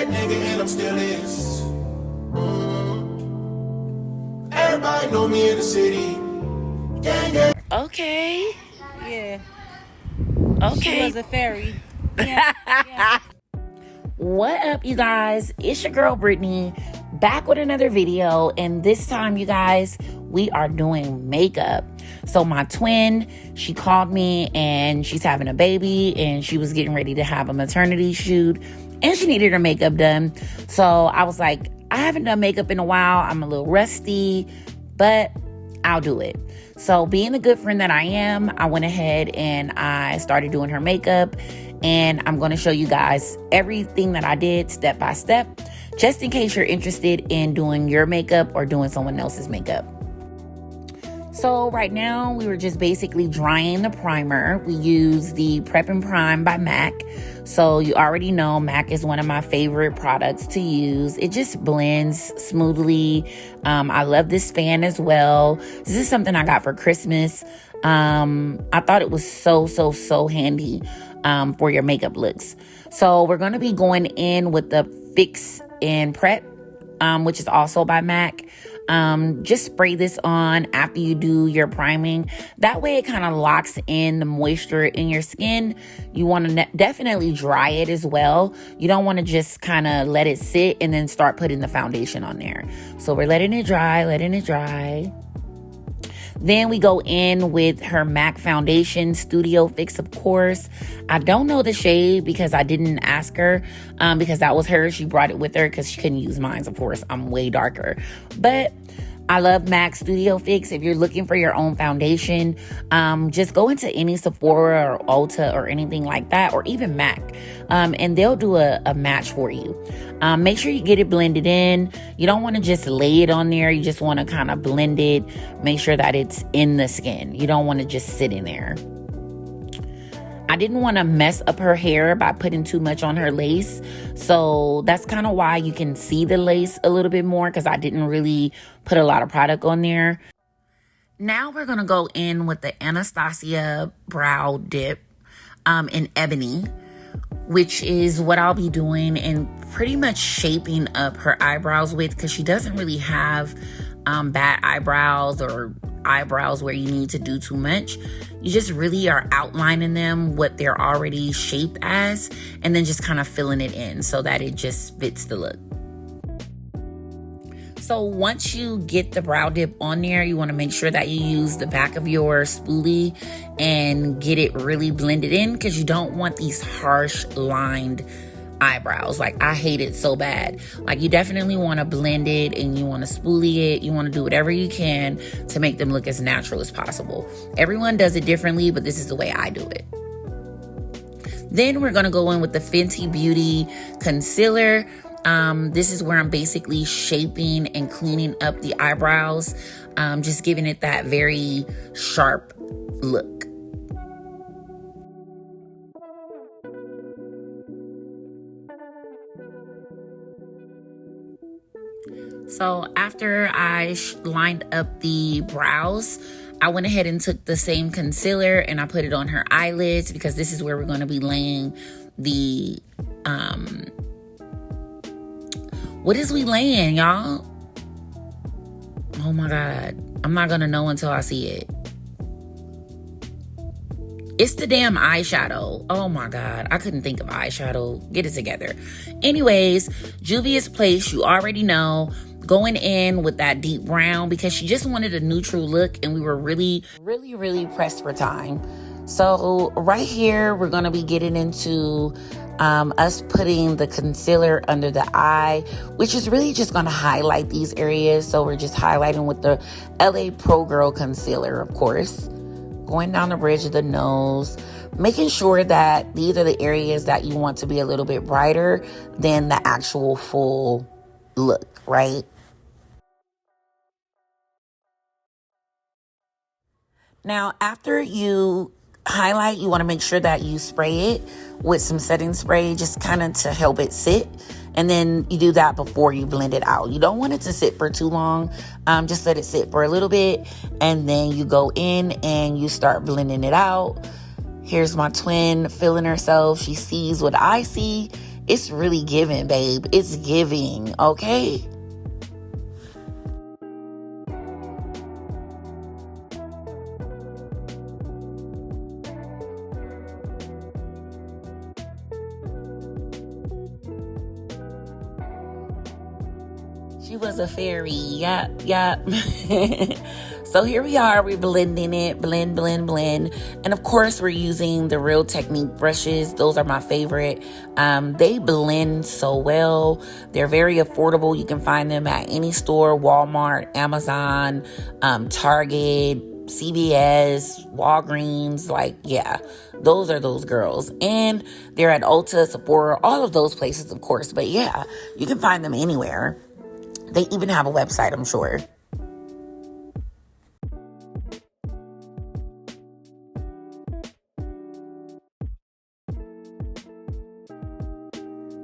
that nigga and I'm still is. Everybody know me in the city. Gang, gang. Okay. Yeah. Okay. She was a fairy. Yeah. What up, you guys? It's your girl Brittany, back with another video, and this time, you guys, we are doing makeup. So my twin, she called me and she's having a baby and she was getting ready to have a maternity shoot and she needed her makeup done. So I was like, I haven't done makeup in a while. I'm a little rusty, but I'll do it. So being the good friend that I am, I went ahead and I started doing her makeup, and I'm going to show you guys everything that I did step by step, just in case you're interested in doing your makeup or doing someone else's makeup. So right now we were just basically drying the primer. We use the Prep and Prime by MAC. So you already know MAC is one of my favorite products to use. It just blends smoothly. I love this fan as well. This is something I got for Christmas. I thought it was so handy for your makeup looks. So we're going to be going in with the Fix and Prep, which is also by MAC. Just spray this on after you do your priming. That way it kind of locks in the moisture in your skin. You want to definitely dry it as well. You don't want to just kind of let it sit and then start putting the foundation on there. So we're letting it dry. Then we go in with her MAC foundation, Studio Fix, of course. I don't know the shade because I didn't ask her, because that was hers. She brought it with her because she couldn't use mine, of course. I'm way darker. But I love MAC Studio Fix. If you're looking for your own foundation, just go into any Sephora or Ulta or anything like that, or even MAC, and they'll do a match for you. Make sure you get it blended in. You don't want to just lay it on there. You just want to kind of blend it. Make sure that it's in the skin. You don't want to just sit in there. I didn't want to mess up her hair by putting too much on her lace. So that's kind of why you can see the lace a little bit more, because I didn't really put a lot of product on there. Now we're going to go in with the Anastasia Brow Dip in Ebony, which is what I'll be doing and pretty much shaping up her eyebrows with, because she doesn't really have bad eyebrows or eyebrows where you need to do too much. You just really are outlining them what they're already shaped as, and then just kind of filling it in so that it just fits the look. So once you get the brow dip on there, you want to make sure that you use the back of your spoolie and get it really blended in, because you don't want these harsh lined eyebrows. Like, I hate it so bad. Like, you definitely want to blend it and you want to spoolie it. You want to do whatever you can to make them look as natural as possible. Everyone does it differently, but this is the way I do it. Then we're going to go in with the Fenty Beauty concealer. This is where I'm basically shaping and cleaning up the eyebrows, just giving it that very sharp look. So after I lined up the brows, I went ahead and took the same concealer and I put it on her eyelids, because this is where we're going to be laying the, what is we laying, y'all? Oh my God. I'm not going to know until I see it. It's the damn eyeshadow. Oh my God. I couldn't think of eyeshadow. Get it together. Anyways, Juvia's Place, you already know. Going in with that deep brown because she just wanted a neutral look, and we were really pressed for time. So right here, we're going to be getting into us putting the concealer under the eye, which is really just going to highlight these areas. So we're just highlighting with the LA Pro Girl concealer, of course. Going down the bridge of the nose, making sure that these are the areas that you want to be a little bit brighter than the actual full look, right? Now, after you highlight, you want to make sure that you spray it with some setting spray, just kind of to help it sit. And then you do that before you blend it out. You don't want it to sit for too long. Just let it sit for a little bit. And then you go in and you start blending it out. Here's my twin feeling herself. She sees what I see. It's really giving, babe. It's giving, okay? She was a fairy. Yep. So here we are. We're blending it. Blend. And of course, we're using the Real Technique brushes. Those are my favorite. They blend so well. They're very affordable. You can find them at any store: Walmart, Amazon, Target, CVS, Walgreens. Like, yeah, those are those girls. And they're at Ulta, Sephora, all of those places, of course. But yeah, you can find them anywhere. They even have a website, I'm sure.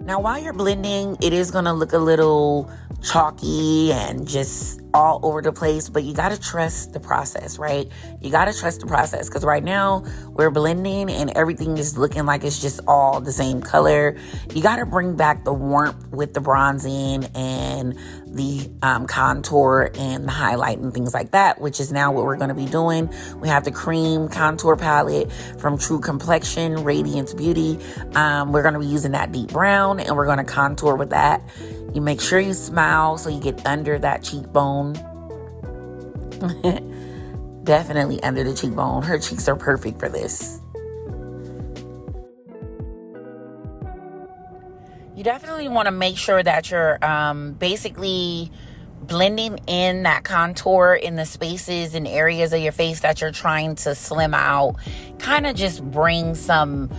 Now, while you're blending, it is going to look a little chalky and just all over the place, but you got to trust the process, right? You got to trust the process, because right now we're blending and everything is looking like it's just all the same color. You got to bring back the warmth with the bronzing and the contour and the highlight and things like that, which is now what we're going to be doing. We have the cream contour palette from True Complexion Radiance Beauty. We're going to be using that deep brown, and we're going to contour with that. You make sure you smile so you get under that cheekbone. Definitely under the cheekbone. Her cheeks are perfect for this. You definitely want to make sure that you're basically blending in that contour in the spaces and areas of your face that you're trying to slim out. Kind of just bring some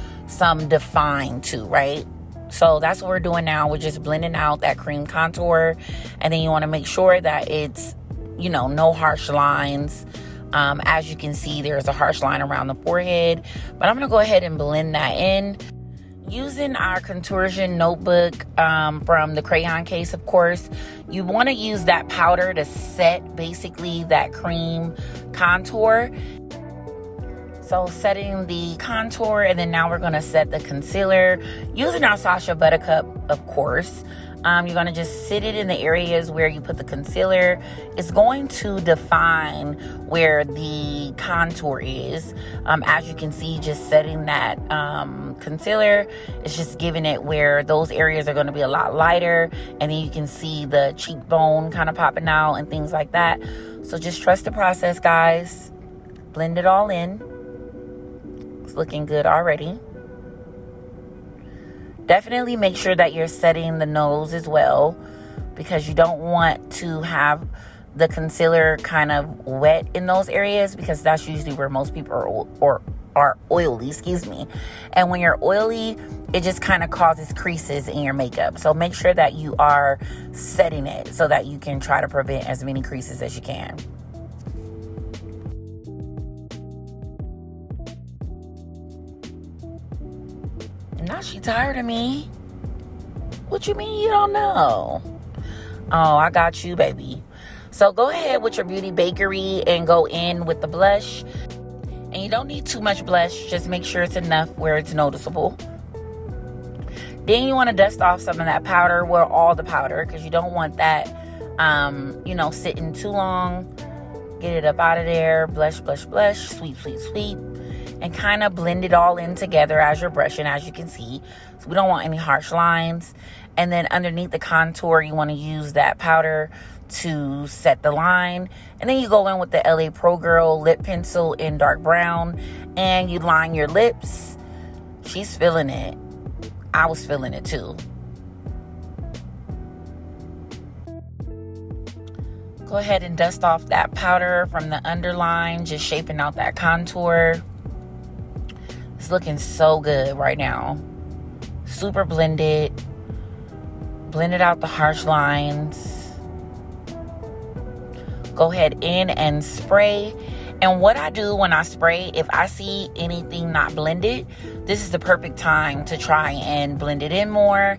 define to, right? So that's what we're doing now. We're just blending out that cream contour. And then you want to make sure that it's, no harsh lines. As you can see, there's a harsh line around the forehead. But I'm going to go ahead and blend that in. Using our Contortion notebook from the crayon case, of course, you want to use that powder to set basically that cream contour. So setting the contour, and then now we're going to set the concealer. Using our Sacha Buttercup, of course. You're going to just sit it in the areas where you put the concealer. It's going to define where the contour is. As you can see, just setting that concealer, it's just giving it where those areas are going to be a lot lighter. And then you can see the cheekbone kind of popping out and things like that. So just trust the process, guys. Blend it all in. It's looking good already. Definitely make sure that you're setting the nose as well, because you don't want to have the concealer kind of wet in those areas, because that's usually where most people are oily, And when you're oily, it just kind of causes creases in your makeup. So make sure that you are setting it so that you can try to prevent as many creases as you can. Now she tired of me. What you mean you don't know? Oh, I got you, baby. So go ahead with your Beauty Bakery and go in with the blush. And you don't need too much blush. Just make sure it's enough where it's noticeable. Then you want to dust off some of that powder. Well, all the powder, because you don't want that, sitting too long. Get it up out of there. Blush. Sweep. And kind of blend it all in together as you're brushing, as you can see. So we don't want any harsh lines. And then underneath the contour, you want to use that powder to set the line. And then you go in with the LA Pro Girl lip pencil in dark brown. And you line your lips. She's feeling it. I was feeling it too. Go ahead and dust off that powder from the underline, just shaping out that contour. It's looking so good right now. Super blended. Blended out the harsh lines. Go ahead in and spray. And what I do when I spray, if I see anything not blended, this is the perfect time to try and blend it in more.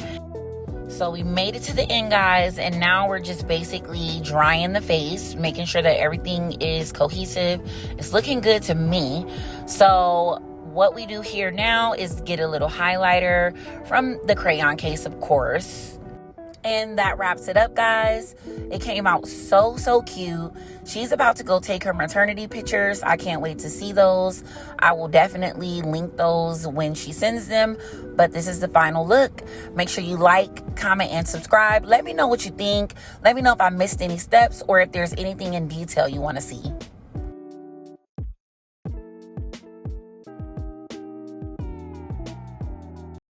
So we made it to the end, guys, and now we're just basically drying the face, making sure that everything is cohesive. It's looking good to me. So what we do here now is get a little highlighter from the crayon case, of course. And that wraps it up, guys. It came out so cute. She's about to go take her maternity pictures. I can't wait to see those. I will definitely link those when she sends them. But this is the final look. Make sure you like, comment, and subscribe. Let me know what you think. Let me know if I missed any steps or if there's anything in detail you want to see.